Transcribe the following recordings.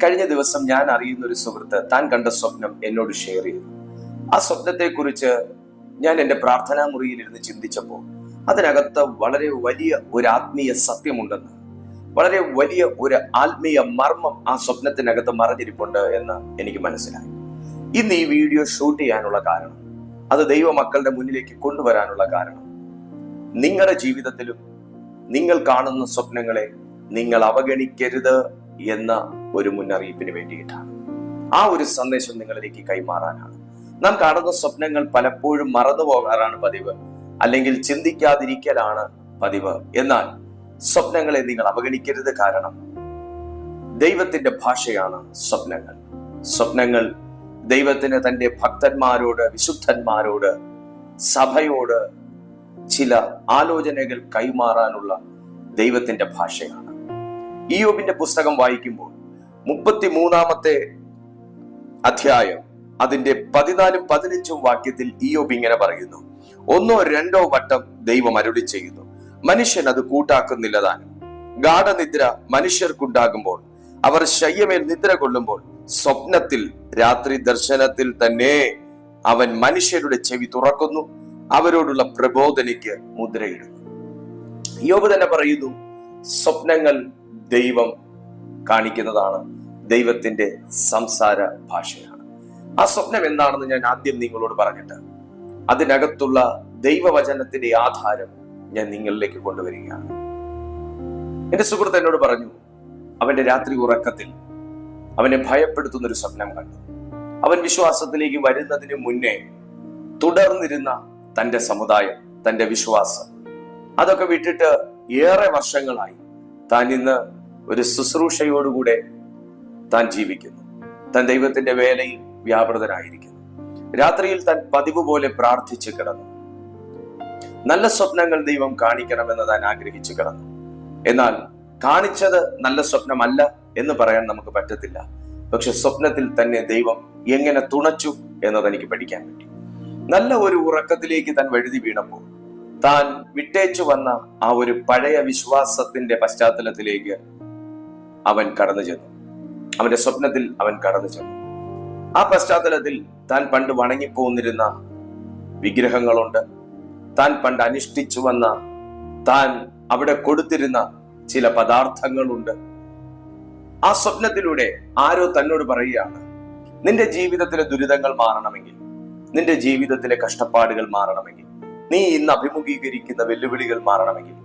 കഴിഞ്ഞ ദിവസം ഞാൻ അറിയുന്ന ഒരു സുഹൃത്ത് താൻ കണ്ട സ്വപ്നം എന്നോട് ഷെയർ ചെയ്തു. ആ സ്വപ്നത്തെക്കുറിച്ച് ഞാൻ എൻ്റെ പ്രാർത്ഥനാ മുറിയിൽ ഇരുന്ന് ചിന്തിച്ചപ്പോൾ അതിനകത്ത് വളരെ വലിയ ഒരു ആത്മീയ സത്യമുണ്ടെന്ന്, വളരെ വലിയ ഒരു ആത്മീയ മർമ്മം ആ സ്വപ്നത്തിനകത്ത് മറഞ്ഞിരിപ്പുണ്ട് എന്ന് എനിക്ക് മനസ്സിലായി. ഇന്ന് ഈ വീഡിയോ ഷൂട്ട് ചെയ്യാനുള്ള കാരണം, അത് ദൈവമക്കളുടെ മുന്നിലേക്ക് കൊണ്ടുവരാനുള്ള കാരണം, നിങ്ങളുടെ ജീവിതത്തിലും നിങ്ങൾ കാണുന്ന സ്വപ്നങ്ങളെ നിങ്ങൾ അവഗണിക്കരുത് എന്ന ഒരു മുന്നറിയിപ്പിന് വേണ്ടിയിട്ടാണ്. ആ ഒരു സന്ദേശം നിങ്ങളിലേക്ക് കൈമാറാനാണ്. നാം കാണുന്ന സ്വപ്നങ്ങൾ പലപ്പോഴും മറന്നു പോകാറാണ് പതിവ്, അല്ലെങ്കിൽ ചിന്തിക്കാതിരിക്കലാണ് പതിവ്. എന്നാൽ സ്വപ്നങ്ങളെ നിങ്ങൾ അവഗണിക്കരുത്. കാരണം ദൈവത്തിന്റെ ഭാഷയാണ് സ്വപ്നങ്ങൾ. സ്വപ്നങ്ങൾ ദൈവത്തിന് തന്റെ ഭക്തന്മാരോട്, വിശുദ്ധന്മാരോട്, സഭയോട് ചില ആലോചനകൾ കൈമാറാനുള്ള ദൈവത്തിന്റെ ഭാഷയാണ്. ഇയ്യോബിന്റെ പുസ്തകം വായിക്കുമ്പോൾ 33-ാമത്തെ അധ്യായം അതിന്റെ 14-15 വാക്യത്തിൽ ഇയ്യോബ് ഇങ്ങനെ പറയുന്നു: 1-2 വട്ടം ദൈവം അരുളി ചെയ്യുന്നു, മനുഷ്യൻ അത് കൂട്ടാക്കുന്നില്ല താനും. ഗാഢനിദ്ര മനുഷ്യർക്കുണ്ടാകുമ്പോൾ, അവർ ശയ്യമേൽ നിദ്ര കൊള്ളുമ്പോൾ, സ്വപ്നത്തിൽ രാത്രി ദർശനത്തിൽ തന്നെ അവൻ മനുഷ്യരുടെ ചെവി തുറക്കുന്നു, അവരോടുള്ള പ്രബോധനയ്ക്ക് മുദ്രയിടുന്നു. ഇയ്യോബ് തന്നെ പറയുന്നു, സ്വപ്നങ്ങൾ ദൈവം കാണിക്കുന്നതാണ്, ദൈവത്തിന്റെ സംസാര ഭാഷയാണ്. ആ സ്വപ്നം എന്താണെന്ന് ഞാൻ ആദ്യം നിങ്ങളോട് പറഞ്ഞിട്ട് അതിനകത്തുള്ള ദൈവവചനത്തിന്റെ ആധാരം ഞാൻ നിങ്ങളിലേക്ക് കൊണ്ടുവരികയാണ്. എന്റെ സുഹൃത്ത് എന്നോട് പറഞ്ഞു, അവന്റെ രാത്രി ഉറക്കത്തിൽ അവനെ ഭയപ്പെടുത്തുന്ന ഒരു സ്വപ്നം കണ്ടു. അവൻ വിശ്വാസത്തിലേക്ക് വരുന്നതിന് മുന്നേ തുടർന്നിരുന്ന തന്റെ സമുദായം, തന്റെ വിശ്വാസം, അതൊക്കെ വിട്ടിട്ട് ഏറെ വർഷങ്ങളായി താൻ ഇന്ന് ഒരു ശുശ്രൂഷയോടുകൂടെ താൻ ജീവിക്കുന്നു. താൻ ദൈവത്തിന്റെ വേലയിൽ വ്യാപൃതനായിരിക്കുന്നു. രാത്രിയിൽ താൻ പതിവ് പോലെ പ്രാർത്ഥിച്ചു കിടന്നു. നല്ല സ്വപ്നങ്ങൾ ദൈവം കാണിക്കണമെന്ന് താൻ ആഗ്രഹിച്ചു കിടന്നു. എന്നാൽ കാണിച്ചത് നല്ല സ്വപ്നമല്ല എന്ന് പറയാൻ നമുക്ക് പറ്റത്തില്ല. പക്ഷെ സ്വപ്നത്തിൽ തന്നെ ദൈവം എങ്ങനെ തുണച്ചു എന്നത് എനിക്ക് പഠിക്കാൻ പറ്റി. നല്ല ഒരു ഉറക്കത്തിലേക്ക് താൻ വഴുതി വീണപ്പോൾ താൻ വിട്ടേച്ചു വന്ന ആ ഒരു പഴയ വിശ്വാസത്തിന്റെ പശ്ചാത്തലത്തിലേക്ക് അവൻ കടന്നു ചെന്നു. അവന്റെ സ്വപ്നത്തിൽ അവൻ കടന്നു ചെന്നു. ആ പശ്ചാത്തലത്തിൽ താൻ പണ്ട് വണങ്ങിപ്പോന്നിരുന്ന വിഗ്രഹങ്ങളുണ്ട്, താൻ പണ്ട് അനുഷ്ഠിച്ചു വന്ന, താൻ അവിടെ കൊടുത്തിരുന്ന ചില പദാർത്ഥങ്ങളുണ്ട്. ആ സ്വപ്നത്തിലൂടെ ആരോ തന്നോട് പറയുകയാണ്, നിന്റെ ജീവിതത്തിലെ ദുരിതങ്ങൾ മാറണമെങ്കിൽ, നിന്റെ ജീവിതത്തിലെ കഷ്ടപ്പാടുകൾ മാറണമെങ്കിൽ, നീ ഇന്ന് അഭിമുഖീകരിക്കുന്ന വെല്ലുവിളികൾ മാറണമെങ്കിൽ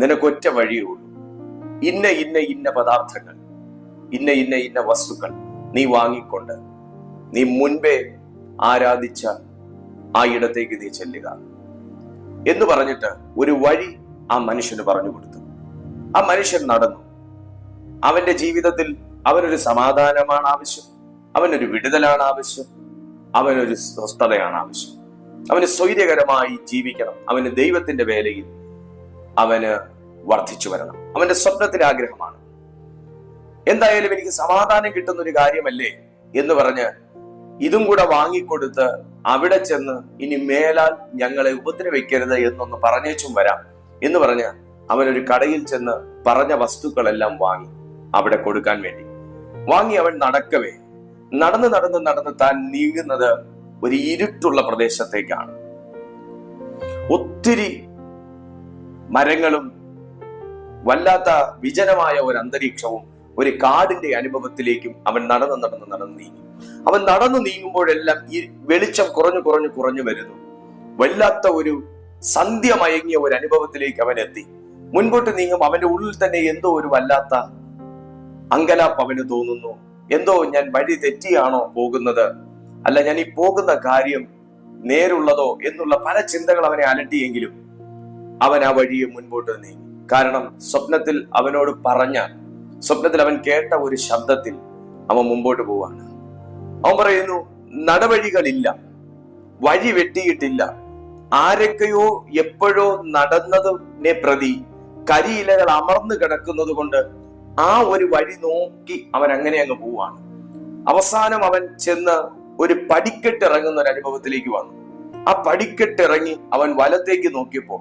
നിനക്കൊറ്റ വഴിയേ ഉള്ളൂ. ഇന്ന ഇന്ന ഇന്ന പദാർത്ഥങ്ങൾ, ഇന്ന ഇന്ന ഇന്ന വസ്തുക്കൾ നീ വാങ്ങിക്കൊണ്ട് നീ മുൻപേ ആരാധിച്ച ആ ഇടത്തേക്ക് നീ ചെല്ലുക എന്ന് പറഞ്ഞിട്ട് ഒരു വഴി ആ മനുഷ്യന് പറഞ്ഞു കൊടുത്തു. ആ മനുഷ്യൻ നടന്നു. അവന്റെ ജീവിതത്തിൽ അവനൊരു സമാധാനമാണ് ആവശ്യം, അവനൊരു വിടുതലാണ് ആവശ്യം, അവനൊരു സ്വസ്ഥതയാണ് ആവശ്യം, അവന് സ്വൈര്യകരമായി ജീവിക്കണം, അവന് ദൈവത്തിന്റെ വേലയിൽ അവന് വർദ്ധിച്ചു വരണം. അവന്റെ സ്വപ്നത്തിലെ ആഗ്രഹമാണ്. എന്തായാലും എനിക്ക് സമാധാനം കിട്ടുന്ന ഒരു കാര്യമല്ലേ എന്ന് പറഞ്ഞ് ഇതും കൂടെ വാങ്ങിക്കൊടുത്ത് അവിടെ ചെന്ന് ഇനി മേലാൽ ഞങ്ങളെ ഉപദ്രവിക്കരുത് എന്നൊന്ന് പറഞ്ഞേച്ചും വരാം എന്ന് പറഞ്ഞ് അവനൊരു കടയിൽ ചെന്ന് പറഞ്ഞ വസ്തുക്കളെല്ലാം വാങ്ങി അവിടെ കൊടുക്കാൻ വേണ്ടി വാങ്ങി. അവൻ നടക്കവേ നടന്ന് നടന്ന് നടന്ന് താൻ നീങ്ങുന്നത് ഒരു ഇരുട്ടുള്ള പ്രദേശത്തേക്കാണ്. ഒത്തിരി മരങ്ങളും വല്ലാത്ത വിജനമായ ഒരു അന്തരീക്ഷവും ഒരു കാടിന്റെ അനുഭവത്തിലേക്കും അവൻ നടന്ന് നീങ്ങി. അവൻ നടന്നു നീങ്ങുമ്പോഴെല്ലാം ഈ വെളിച്ചം കുറഞ്ഞു വരുന്നു. വല്ലാത്ത ഒരു സന്ധ്യ മയങ്ങിയ ഒരു അനുഭവത്തിലേക്ക് അവൻ എത്തി. മുൻപോട്ട് നീങ്ങും അവന്റെ ഉള്ളിൽ തന്നെ എന്തോ ഒരു വല്ലാത്ത അങ്കലാപ്പ് അവന് തോന്നുന്നു. എന്തോ ഞാൻ വഴി തെറ്റിയാണോ പോകുന്നത്, അല്ല ഞാൻ ഈ പോകുന്ന കാര്യം നേരുള്ളതോ എന്നുള്ള പല ചിന്തകൾ അവനെ അലട്ടിയെങ്കിലും അവൻ ആ വഴിയെ മുൻപോട്ട് നീങ്ങി. കാരണം സ്വപ്നത്തിൽ അവനോട് സ്വപ്നത്തിൽ അവൻ കേട്ട ഒരു ശബ്ദത്തിൽ അവൻ മുമ്പോട്ട് പോവാണ്. അവൻ പറയുന്നു, നടവഴികളില്ല, വഴി വെട്ടിയിട്ടില്ല, ആരൊക്കെയോ എപ്പോഴോ നടന്നതിനെ പ്രതി കരിയിലകൾ അമർന്നു കിടക്കുന്നത് കൊണ്ട് ആ ഒരു വഴി നോക്കി അവൻ അങ്ങനെ അങ്ങ് പോവാണ്. അവസാനം അവൻ ചെന്ന് ഒരു പടിക്കെട്ടിറങ്ങുന്ന ഒരു അനുഭവത്തിലേക്ക് വന്നു. ആ പടിക്കെട്ടിറങ്ങി അവൻ വലത്തേക്ക് നോക്കിയപ്പോ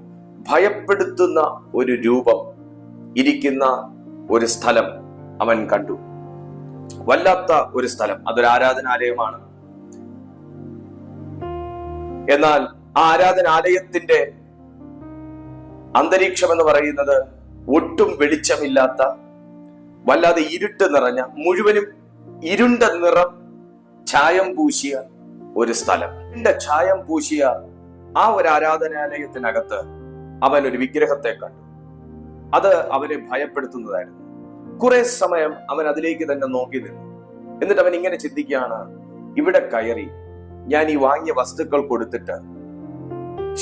ഭയപ്പെടുത്തുന്ന ഒരു രൂപം ഇരിക്കുന്ന ഒരു സ്ഥലം അവൻ കണ്ടു. വല്ലാത്ത ഒരു സ്ഥലം, അതൊരു ആരാധനാലയമാണ്. എന്നാൽ ആ ആരാധനാലയത്തിന്റെ അന്തരീക്ഷം എന്ന് പറയുന്നത് ഒട്ടും വെളിച്ചമില്ലാത്ത, വല്ലാതെ ഇരുട്ട് നിറഞ്ഞ, മുഴുവനും ഇരുണ്ട നിറം ചായം പൂശിയ ഒരു സ്ഥലം. ചായം പൂശിയ ആ ഒരു ആരാധനാലയത്തിനകത്ത് അവൻ ഒരു വിഗ്രഹത്തെ കണ്ടു. അത് അവനെ ഭയപ്പെടുത്തുന്നതായിരുന്നു. കുറെ സമയം അവൻ അതിലേക്ക് തന്നെ നോക്കി നിന്നു. എന്നിട്ട് അവൻ ഇങ്ങനെ ചിന്തിക്കുകയാണ്, ഇവിടെ കയറി ഞാൻ ഈ വാങ്ങിയ വസ്തുക്കൾ കൊടുത്തിട്ട്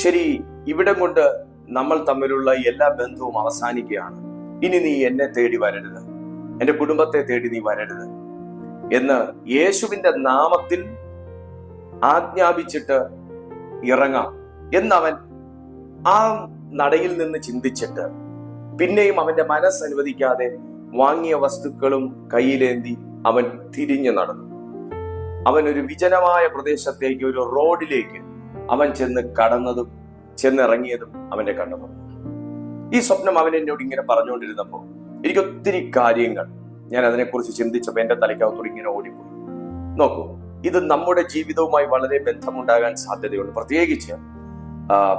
ശരി, ഇവിടെ കൊണ്ട് നമ്മൾ തമ്മിലുള്ള എല്ലാ ബന്ധവും അവസാനിക്കുകയാണ്. ഇനി നീ എന്നെ തേടി വരരുത്, എന്റെ കുടുംബത്തെ തേടി നീ വരരുത് എന്ന് യേശുവിന്റെ നാമത്തിൽ ആജ്ഞാപിച്ചിട്ട് ഇറങ്ങാം എന്നവൻ ആ നടയിൽ നിന്ന് ചിന്തിച്ചിട്ട് പിന്നെയും അവന്റെ മനസ്സനുവദിക്കാതെ വാങ്ങിയ വസ്തുക്കളും കയ്യിലേന്തി അവൻ തിരിഞ്ഞു നടന്നു. അവൻ ഒരു വിജനമായ പ്രദേശത്തേക്ക്, ഒരു റോഡിലേക്ക് അവൻ ചെന്ന് കടന്നതും ചെന്നിറങ്ങിയതും അവന്റെ കണ്ണു തുറന്നു. ഈ സ്വപ്നം അവൻ എന്നോട് ഇങ്ങനെ പറഞ്ഞുകൊണ്ടിരുന്നപ്പോൾ എനിക്ക് ഒത്തിരി കാര്യങ്ങൾ ഞാൻ അതിനെക്കുറിച്ച് ചിന്തിച്ചപ്പോൾ എന്റെ തലയ്ക്കകത്തോട് ഇങ്ങനെ ഓടിപ്പോയി. നോക്കൂ, ഇത് നമ്മുടെ ജീവിതവുമായി വളരെ ബന്ധമുണ്ടാകാൻ സാധ്യതയുണ്ട്. പ്രത്യേകിച്ച്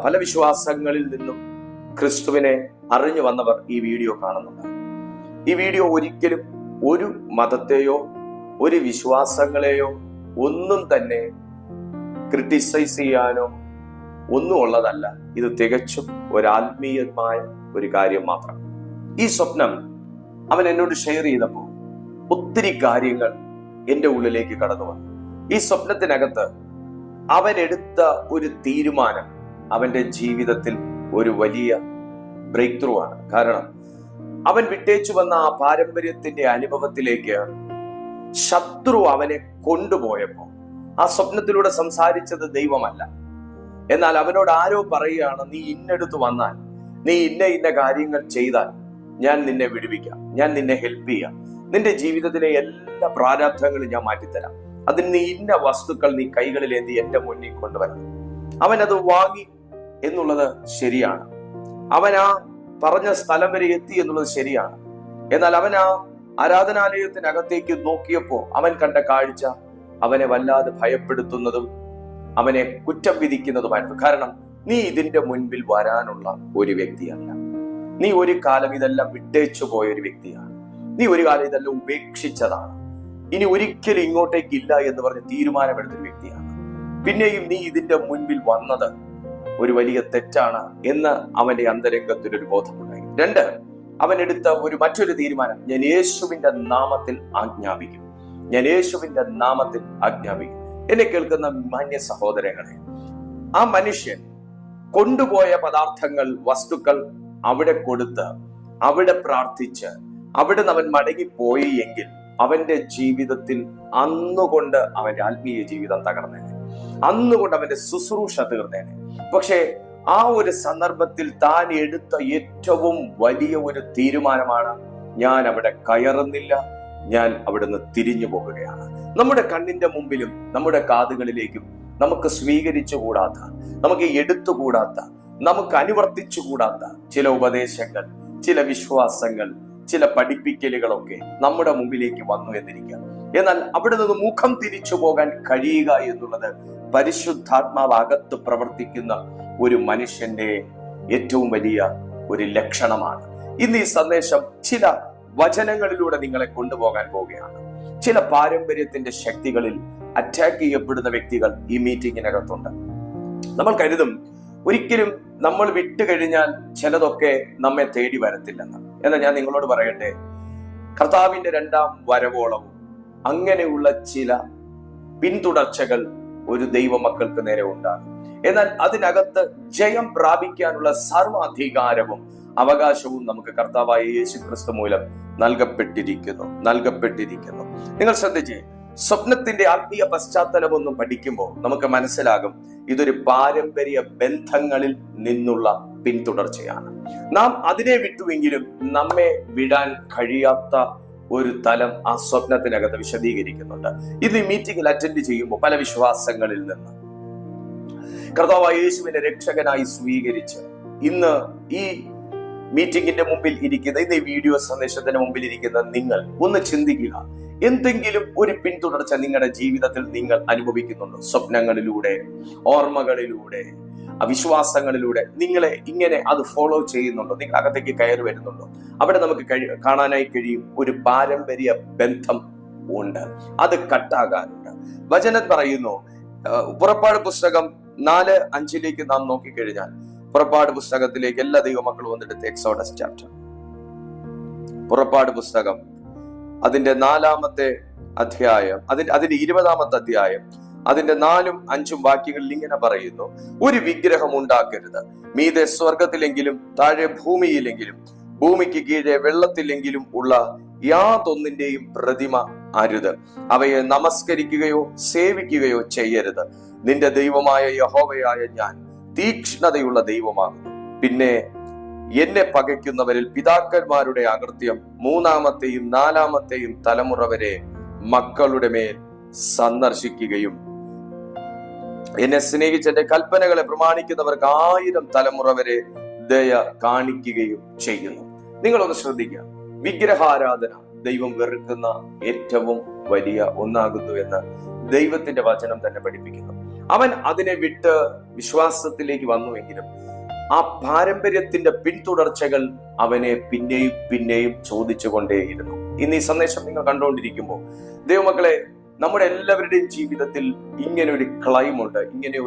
പല വിശ്വാസങ്ങളിൽ നിന്നും ക്രിസ്തുവിനെ അറിഞ്ഞു വന്നവർ ഈ വീഡിയോ കാണുന്നുണ്ട്. ഈ വീഡിയോ ഒരിക്കലും ഒരു മതത്തെയോ ഒരു വിശ്വാസങ്ങളെയോ ഒന്നും തന്നെ ക്രിട്ടിസൈസ് ചെയ്യാനോ ഒന്നും ഉള്ളതല്ല. ഇത് തികച്ചും ഒരാത്മീയമായ ഒരു കാര്യം മാത്രം. ഈ സ്വപ്നം അവൻ എന്നോട് ഷെയർ ചെയ്തപ്പോൾ ഒത്തിരി കാര്യങ്ങൾ എന്റെ ഉള്ളിലേക്ക് കടന്നു വന്നു. ഈ സ്വപ്നത്തിനകത്ത് അവൻ എടുത്ത ഒരു തീരുമാനം അവന്റെ ജീവിതത്തിൽ ഒരു വലിയ ബ്രേക്ക് ത്രൂ ആണ്. കാരണം അവൻ വിട്ടേച്ചു വന്ന ആ പാരമ്പര്യത്തിന്റെ അനുഭവത്തിലേക്ക് ശത്രു അവനെ കൊണ്ടുപോയപ്പോ ആ സ്വപ്നത്തിലൂടെ സംസാരിച്ചത് ദൈവമല്ല. എന്നാൽ അവനോട് ആരോ പറയുകയാണ്, നീ ഇന്നെടുത്ത് വന്നാൽ, നീ ഇന്ന കാര്യങ്ങൾ ചെയ്താൽ ഞാൻ നിന്നെ വിടുവിക്കാം, ഞാൻ നിന്നെ ഹെൽപ്പ് ചെയ്യാം, നിന്റെ ജീവിതത്തിലെ എല്ലാ പ്രാരാബ്ധങ്ങളും ഞാൻ മാറ്റിത്തരാം, അതിന് നീ ഇന്ന വസ്തുക്കൾ നീ കൈകളിലേന്തി എന്റെ മുന്നിൽ കൊണ്ടുവരണം. അവൻ അത് വാങ്ങി എന്നുള്ളത് ശരിയാണ്. അവൻ ആ പറഞ്ഞ സ്ഥലം വരെ എത്തി എന്നുള്ളത് ശരിയാണ്. എന്നാൽ അവൻ ആ ആരാധനാലയത്തിനകത്തേക്ക് നോക്കിയപ്പോ അവൻ കണ്ട കാഴ്ച അവനെ വല്ലാതെ ഭയപ്പെടുത്തുന്നതും അവനെ കുറ്റം വിധിക്കുന്നതുമായിരുന്നു. കാരണം നീ ഇതിന്റെ മുൻപിൽ വരാനുള്ള ഒരു വ്യക്തിയല്ല. നീ ഒരു കാലം ഇതെല്ലാം വിട്ടേച്ചു പോയ ഒരു വ്യക്തിയാണ്. നീ ഒരു കാലം ഇതെല്ലാം ഉപേക്ഷിച്ചതാണ്. ഇനി ഒരിക്കലും ഇങ്ങോട്ടേക്കില്ല എന്ന് പറഞ്ഞ് തീരുമാനമെടുത്തൊരു വ്യക്തിയാണ്. പിന്നെയും നീ ഇതിന്റെ മുൻപിൽ വന്നത് ഒരു വലിയ തെറ്റാണ് എന്ന് അവന്റെ അന്തരംഗത്തിലൊരു ബോധമുണ്ടായി. 2, അവൻ എടുത്ത മറ്റൊരു തീരുമാനം, ഞാൻ യേശുവിന്റെ നാമത്തിൽ ആജ്ഞാപിക്കും, ഞാൻ യേശുവിന്റെ നാമത്തിൽ ആജ്ഞാപിക്കും. എന്നെ കേൾക്കുന്ന മാന്യ സഹോദരങ്ങളെ, ആ മനുഷ്യൻ കൊണ്ടുപോയ പദാർത്ഥങ്ങൾ, വസ്തുക്കൾ അവിടെ കൊടുത്ത്, അവിടെ പ്രാർത്ഥിച്ച്, അവിടെ അവൻ മടങ്ങിപ്പോയി എങ്കിൽ അവന്റെ ജീവിതത്തിൽ അന്നുകൊണ്ട് അവന്റെ ആത്മീയ ജീവിതം തകർന്നേനെ, അന്നുകൊണ്ട് അവന്റെ ശുശ്രൂഷ തീർന്നേനെ. പക്ഷേ ആ ഒരു സന്ദർഭത്തിൽ താൻ എടുത്ത ഏറ്റവും വലിയ ഒരു തീരുമാനമാണ്, ഞാൻ അവിടെ കയറുന്നില്ല, ഞാൻ അവിടുന്ന് തിരിഞ്ഞു പോകുകയാണ്. നമ്മുടെ കണ്ണിന്റെ മുമ്പിലും നമ്മുടെ കാതുകളിലേക്കും നമുക്ക് സ്വീകരിച്ചുകൂടാത്ത, നമുക്ക് എടുത്തുകൂടാത്ത, നമുക്ക് അനുവർത്തിച്ചുകൂടാത്ത ചില ഉപദേശങ്ങൾ, ചില വിശ്വാസങ്ങൾ, ചില പഠിപ്പിക്കലുകളൊക്കെ നമ്മുടെ മുമ്പിലേക്ക് വന്നു എന്നിരിക്കാം. എന്നാൽ അവിടെ നിന്ന് മുഖം തിരിച്ചു പോകാൻ കഴിയുക എന്നുള്ളത് പരിശുദ്ധാത്മാവ് അകത്ത് പ്രവർത്തിക്കുന്ന ഒരു മനുഷ്യന്റെ ഏറ്റവും വലിയ ഒരു ലക്ഷണമാണ്. ഇന്ന് ഈ സന്ദേശം ചില വചനങ്ങളിലൂടെ നിങ്ങളെ കൊണ്ടുപോകാൻ പോവുകയാണ്. ചില പാരമ്പര്യത്തിന്റെ ശക്തികളിൽ അറ്റാക്ക് ചെയ്യപ്പെടുന്ന വ്യക്തികൾ ഈ മീറ്റിങ്ങിനകത്തുണ്ട്. നമ്മൾ കരുതും ഒരിക്കലും നമ്മൾ വിട്ടുകഴിഞ്ഞാൽ ചിലതൊക്കെ നമ്മെ തേടി വരത്തില്ലെന്ന്. എന്നാൽ ഞാൻ നിങ്ങളോട് പറയട്ടെ, കർത്താവിന്റെ 2ാം വരവോളവും അങ്ങനെയുള്ള ചില പിന്തുടർച്ചകൾ ഒരു ദൈവമക്കൾക്ക് നേരെ ഉണ്ടാകും. എന്നാൽ അതിനകത്ത് ജയം പ്രാപിക്കാനുള്ള സർവാധികാരവും അവകാശവും നമുക്ക് കർത്താവായ യേശു ക്രിസ്തു മൂലം നൽകപ്പെട്ടിരിക്കുന്നു. നിങ്ങൾ ശ്രദ്ധിച്ചേ, സ്വപ്നത്തിന്റെ ആത്മീയ പശ്ചാത്തലമൊന്നും പഠിക്കുമ്പോൾ നമുക്ക് മനസ്സിലാകും ഇതൊരു പാരമ്പര്യ ബന്ധങ്ങളിൽ നിന്നുള്ള പിന്തുടർച്ചയാണ്. നാം അതിനെ വിട്ടുവെങ്കിലും നമ്മെ വിടാൻ കഴിയാത്ത ഒരു തലം ആ സ്വപ്നത്തിനകത്ത് വിശദീകരിക്കുന്നുണ്ട്. ഇത് ഈ മീറ്റിംഗിൽ അറ്റൻഡ് ചെയ്യുമ്പോൾ പല വിശ്വാസങ്ങളിൽ നിന്ന് കർത്താവായ യേശുവിനെ രക്ഷകനായി സ്വീകരിച്ച് ഇന്ന് ഈ മീറ്റിംഗിന്റെ മുമ്പിൽ ഇരിക്കുന്ന, ഇന്ന് ഈ വീഡിയോ സന്ദേശത്തിന് മുമ്പിൽ ഇരിക്കുന്ന നിങ്ങൾ ഒന്ന് ചിന്തിക്കുക, എന്തെങ്കിലും ഒരു പിന്തുടർച്ച നിങ്ങളുടെ ജീവിതത്തിൽ നിങ്ങൾ അനുഭവിക്കുന്നുണ്ടോ? സ്വപ്നങ്ങളിലൂടെ, ഓർമ്മകളിലൂടെ, അവിശ്വാസങ്ങളിലൂടെ നിങ്ങളെ ഇങ്ങനെ അത് ഫോളോ ചെയ്യുന്നുണ്ടോ? നിങ്ങൾ അകത്തേക്ക് കയറി വരുന്നുണ്ടോ? അവിടെ നമുക്ക് കാണാനായി കഴിയും ഒരു പാരമ്പര്യ ബന്ധം ഉണ്ട്. അത് കട്ടാകാനുണ്ട്. വചനം പറയുന്നു, പുറപ്പാട് പുസ്തകം 4:5 നാം നോക്കിക്കഴിഞ്ഞാൽ, പുറപ്പാട് പുസ്തകത്തിലേക്ക് എല്ലാ ദൈവമക്കളും വന്നിട്ട് എക്സോഡസ് ചാപ്റ്റർ, പുറപ്പാട് പുസ്തകം അതിന്റെ 4-ാമത്തെ അധ്യായം, അതിന്റെ 20-ാമത്തെ അധ്യായം, അതിന്റെ 4ഉം 5ഉം വാക്യങ്ങളിൽ ഇങ്ങനെ പറയുന്നു, ഒരു വിഗ്രഹം ഉണ്ടാക്കരുത്. മീതെ സ്വർഗത്തിലെങ്കിലും താഴെ ഭൂമിയിലെങ്കിലും ഭൂമിക്ക് കീഴെ വെള്ളത്തിലെങ്കിലും ഉള്ള യാതൊന്നിന്റെയും പ്രതിമ അരുത്. അവയെ നമസ്കരിക്കുകയോ സേവിക്കുകയോ ചെയ്യരുത്. നിന്റെ ദൈവമായ യഹോവയായ ഞാൻ തീക്ഷ്ണതയുള്ള ദൈവമാകുന്നു. പിന്നെ എന്നെ പകയ്ക്കുന്നവരിൽ പിതാക്കന്മാരുടെ അകൃത്യം 3-ാമത്തെയും 4-ാമത്തെയും തലമുറ വരെ മക്കളുടെ മേൽ സന്ദർശിക്കുകയും എന്നെ സ്നേഹിച്ച് എന്റെ കൽപ്പനകളെ പ്രമാണിക്കുന്നവർക്ക് 1000 തലമുറ വരെ ദയ കാണിക്കുകയും ചെയ്യുന്നു. നിങ്ങളൊന്ന് ശ്രദ്ധിക്കുക, വിഗ്രഹാരാധന ദൈവം വെറുക്കുന്ന ഏറ്റവും വലിയ ഒന്നാകുന്നു എന്ന് ദൈവത്തിന്റെ വചനം തന്നെ പഠിപ്പിക്കുന്നു. അവൻ അതിനെ വിട്ട് വിശ്വാസത്തിലേക്ക് വന്നുവെങ്കിലും ആ പാരമ്പര്യത്തിന്റെ പിന്തുടർച്ചകൾ അവനെ പിന്നെയും പിന്നെയും ചോദിച്ചുകൊണ്ടേയിരുന്നു. ഇന്ന് ഈ സന്ദേശം നിങ്ങൾ കണ്ടുകൊണ്ടിരിക്കുമ്പോൾ ദൈവമക്കളെ, നമ്മുടെ എല്ലാവരുടെയും ജീവിതത്തിൽ ഇങ്ങനെ ഒരു ക്ലൈമുണ്ട്, ഇങ്ങനെ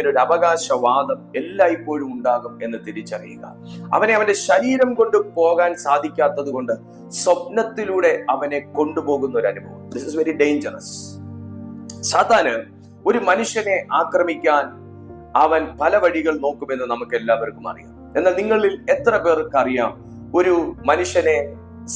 ഒരു അവകാശവാദം എല്ലായ്പ്പോഴും ഉണ്ടാകും എന്ന് തിരിച്ചറിയുക. അവനെ അവന്റെ ശരീരം കൊണ്ട് പോകാൻ സാധിക്കാത്തത് കൊണ്ട് സ്വപ്നത്തിലൂടെ അവനെ കൊണ്ടുപോകുന്ന ഒരു അനുഭവം. This is very dangerous. സാത്താന് ഒരു മനുഷ്യനെ ആക്രമിക്കാൻ അവൻ പല വഴികൾ നോക്കുമെന്ന് നമുക്ക് എല്ലാവർക്കും അറിയാം. എന്നാൽ നിങ്ങളിൽ എത്ര പേർക്ക് അറിയാം ഒരു മനുഷ്യനെ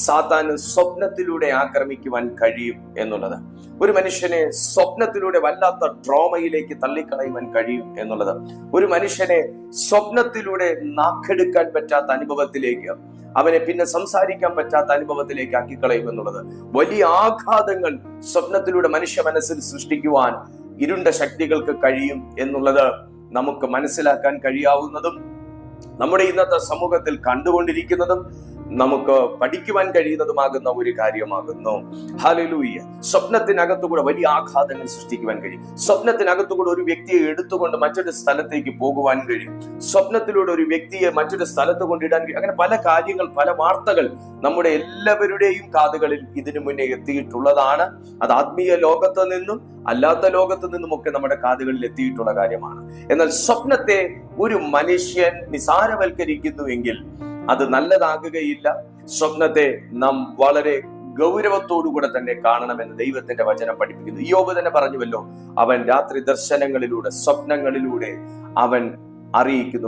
സാത്താന് സ്വപ്നത്തിലൂടെ ആക്രമിക്കുവാൻ കഴിയും എന്നുള്ളത്? ഒരു മനുഷ്യനെ സ്വപ്നത്തിലൂടെ വല്ലാത്ത ട്രോമയിലേക്ക് തള്ളിക്കളയുവാൻ കഴിയും എന്നുള്ളത്, ഒരു മനുഷ്യനെ സ്വപ്നത്തിലൂടെ നാക്കെടുക്കാൻ പറ്റാത്ത അനുഭവത്തിലേക്ക്, അവനെ പിന്നെ സംസാരിക്കാൻ പറ്റാത്ത അനുഭവത്തിലേക്ക് ആക്കിക്കളയും എന്നുള്ളത്, വലിയ ആഘാതങ്ങൾ സ്വപ്നത്തിലൂടെ മനുഷ്യ മനസ്സിൽ സൃഷ്ടിക്കുവാൻ ഇരുണ്ട ശക്തികൾക്ക് കഴിയും എന്നുള്ളത് നമുക്ക് മനസ്സിലാക്കാൻ കഴിയാവുന്നതും നമ്മുടെ ഇന്നത്തെ സമൂഹത്തിൽ കണ്ടുകൊണ്ടിരിക്കുന്നതും നമുക്ക് പഠിക്കുവാൻ കഴിയുന്നതുമാകുന്ന ഒരു കാര്യമാകുന്നു. ഹല്ലേലൂയ. സ്വപ്നത്തിനകത്തുകൂടെ വലിയ ആഘാതങ്ങൾ സൃഷ്ടിക്കുവാൻ കഴിയും. സ്വപ്നത്തിനകത്തുകൂടെ ഒരു വ്യക്തിയെ എടുത്തുകൊണ്ട് മറ്റൊരു സ്ഥലത്തേക്ക് പോകുവാൻ കഴിയും. സ്വപ്നത്തിലൂടെ ഒരു വ്യക്തിയെ മറ്റൊരു സ്ഥലത്ത് കൊണ്ടിടാൻ കഴിയും. അങ്ങനെ പല കാര്യങ്ങൾ, പല വാർത്തകൾ നമ്മുടെ എല്ലാവരുടെയും കാതുകളിൽ ഇതിനു മുന്നേ എത്തിയിട്ടുള്ളതാണ്. അത് ആത്മീയ ലോകത്ത് നിന്നും അല്ലാത്ത ലോകത്ത് നിന്നുമൊക്കെ നമ്മുടെ കാതുകളിൽ എത്തിയിട്ടുള്ള കാര്യമാണ്. എന്നാൽ സ്വപ്നത്തെ ഒരു മനുഷ്യൻ നിസാരവൽക്കരിക്കുന്നുവെങ്കിൽ അത് നല്ലതാകുകയില്ല. സ്വപ്നത്തെ നാം വളരെ ഗൗരവത്തോടുകൂടെ തന്നെ കാണണമെന്ന് ദൈവത്തിന്റെ വചനം പഠിപ്പിക്കുന്നു. യോബ് തന്നെ പറഞ്ഞുവല്ലോ, അവൻ രാത്രി ദർശനങ്ങളിലൂടെ, സ്വപ്നങ്ങളിലൂടെ അവൻ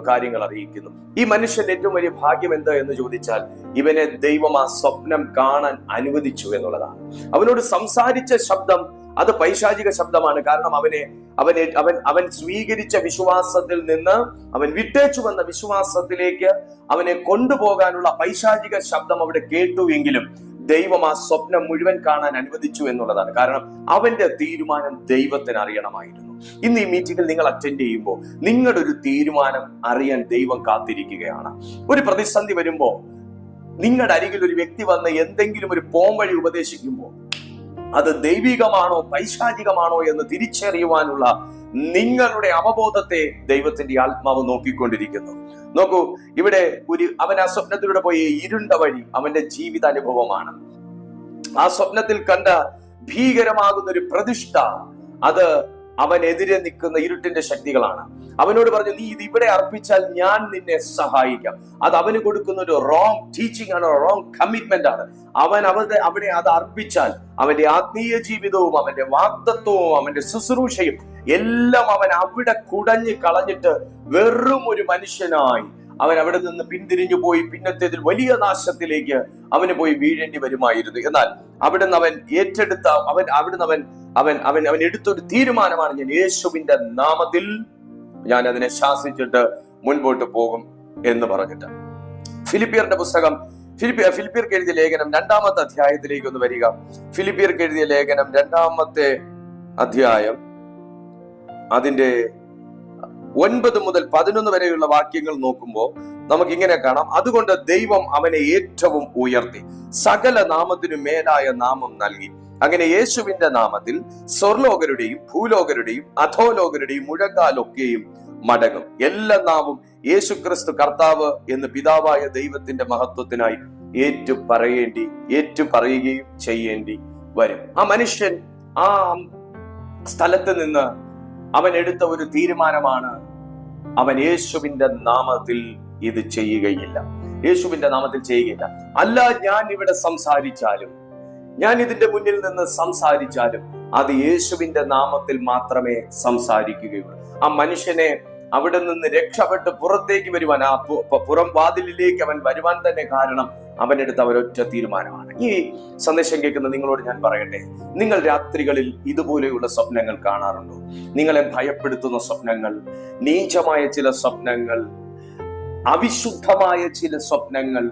കാര്യങ്ങൾ അറിയിക്കുന്നു. ഈ മനുഷ്യന്റെ ഏറ്റവും വലിയ ഭാഗ്യം എന്താ എന്ന് ചോദിച്ചാൽ, ഇവനെ ദൈവം ആ സ്വപ്നം കാണാൻ അനുവദിച്ചു എന്നുള്ളതാണ്. അവനോട് സംസാരിച്ച ശബ്ദം അത് പൈശാചിക ശബ്ദമാണ്. കാരണം അവൻ സ്വീകരിച്ച വിശ്വാസത്തിൽ നിന്ന് അവൻ വിട്ടേച്ചു വന്ന വിശ്വാസത്തിലേക്ക് അവനെ കൊണ്ടുപോകാനുള്ള പൈശാചിക ശബ്ദം അവിടെ കേട്ടുവെങ്കിലും ദൈവം ആ സ്വപ്നം മുഴുവൻ കാണാൻ അനുവദിച്ചു എന്നുള്ളതാണ്. കാരണം അവന്റെ തീരുമാനം ദൈവത്തിന് അറിയണമായിരുന്നു. ഇന്ന് ഈ മീറ്റിംഗിൽ നിങ്ങൾ അറ്റൻഡ് ചെയ്യുമ്പോൾ നിങ്ങളുടെ ഒരു തീരുമാനം അറിയാൻ ദൈവം കാത്തിരിക്കുകയാണ്. ഒരു പ്രതിസന്ധി വരുമ്പോൾ നിങ്ങളുടെ അരികിൽ ഒരു വ്യക്തി വന്ന് എന്തെങ്കിലും ഒരു പോംവഴി ഉപദേശിക്കുമ്പോൾ അത് ദൈവികമാണോ പൈശാചികമാണോ എന്ന് തിരിച്ചറിയുവാനുള്ള നിങ്ങളുടെ അവബോധത്തെ ദൈവത്തിന്റെ ആത്മാവ് നോക്കിക്കൊണ്ടിരിക്കുന്നു. നോക്കൂ, ഇവിടെ അവൻ ആ സ്വപ്നത്തിലൂടെ പോയ ഇരുണ്ട വഴി അവന്റെ ജീവിതാനുഭവമാണ്. ആ സ്വപ്നത്തിൽ കണ്ട ഭീകരമാകുന്ന ഒരു പ്രതിഷ്ഠ അത് അവനെതിരെ നിൽക്കുന്ന ഇരുട്ടിന്റെ ശക്തികളാണ്. അവനോട് പറഞ്ഞു, നീ ഇത് ഇവിടെ അർപ്പിച്ചാൽ ഞാൻ നിന്നെ സഹായിക്കാം. അത് അവന് കൊടുക്കുന്ന ഒരു റോങ് ടീച്ചിങ് ആണ്, റോങ് കമ്മിറ്റ്മെന്റ് ആണ്. അവൻ അവിടെ അത് അർപ്പിച്ചാൽ അവന്റെ ആത്മീയ ജീവിതവും അവന്റെ വാഗ്ദത്വവും അവന്റെ ശുശ്രൂഷയും എല്ലാം അവൻ അവിടെ കുടഞ്ഞു കളഞ്ഞിട്ട് വെറും ഒരു മനുഷ്യനായി അവൻ അവിടെ നിന്ന് പിന്തിരിഞ്ഞു പോയി പിന്നത്തേതിൽ വലിയ നാശത്തിലേക്ക് അവന് പോയി വീഴേണ്ടി വരുമായിരുന്നു. എന്നാൽ അവിടുന്ന് അവൻ ഏറ്റെടുത്ത അവൻ എടുത്തൊരു തീരുമാനമാണ്, ഞാൻ യേശുവിന്റെ നാമത്തിൽ ഞാൻ അതിനെ ശാസിച്ചിട്ട് മുൻപോട്ട് പോകും എന്ന് പറഞ്ഞിട്ട്. ഫിലിപ്പിയർക്ക് എഴുതിയ ലേഖനം 2-ാമത്തെ അധ്യായത്തിലേക്ക് ഒന്ന് വരിക. ഫിലിപ്പിയർക്ക് എഴുതിയ ലേഖനം 2-ാമത്തെ അധ്യായം അതിന്റെ 9 മുതൽ 11 വരെയുള്ള വാക്യങ്ങൾ നോക്കുമ്പോൾ നമുക്കിങ്ങനെ കാണാം, അതുകൊണ്ട് ദൈവം അവനെ ഏറ്റവും ഉയർത്തി, സകല നാമത്തിനു മേലായ നാമം നൽകി. അങ്ങനെ യേശുവിന്റെ നാമത്തിൽ സ്വർലോകരുടെയും ഭൂലോകരുടെയും അധോലോകരുടെയും മുഴങ്കാലൊക്കെയും മടങ്ങും. എല്ലാ നാവും യേശു ക്രിസ്തു കർത്താവ് എന്ന് പിതാവായ ദൈവത്തിന്റെ മഹത്വത്തിനായി ഏറ്റുപറയുകയും ചെയ്യേണ്ടി വരും. ആ മനുഷ്യൻ ആ സ്ഥലത്ത് നിന്ന് അവൻ എടുത്ത ഒരു തീരുമാനമാണ്, അവൻ യേശുവിന്റെ നാമത്തിൽ ഇത് ചെയ്യുകയില്ല, യേശുവിന്റെ നാമത്തിൽ ചെയ്യുകയില്ല. അല്ല, ഞാൻ ഇവിടെ സംസാരിച്ചാലും, ഞാൻ ഇതിന്റെ മുന്നിൽ നിന്ന് സംസാരിച്ചാലും അത് യേശുവിന്റെ നാമത്തിൽ മാത്രമേ സംസാരിക്കുകയുള്ളൂ. ആ മനുഷ്യനെ അവിടെ നിന്ന് രക്ഷപ്പെട്ട് പുറത്തേക്ക് വരുവാൻ, ആ പുറം വാതിലിലേക്ക് അവൻ വരുവാൻ തന്നെ കാരണം അവനെടുത്ത ഒരൊറ്റ തീരുമാനമാണ്. ഈ സന്ദേശം കേൾക്കുന്ന നിങ്ങളോട് ഞാൻ പറയട്ടെ, നിങ്ങൾ രാത്രികളിൽ ഇതുപോലെയുള്ള സ്വപ്നങ്ങൾ കാണാറുണ്ടോ? നിങ്ങളെ ഭയപ്പെടുത്തുന്ന സ്വപ്നങ്ങൾ, നീചമായ ചില സ്വപ്നങ്ങൾ, അവിശുദ്ധമായ ചില സ്വപ്നങ്ങൾ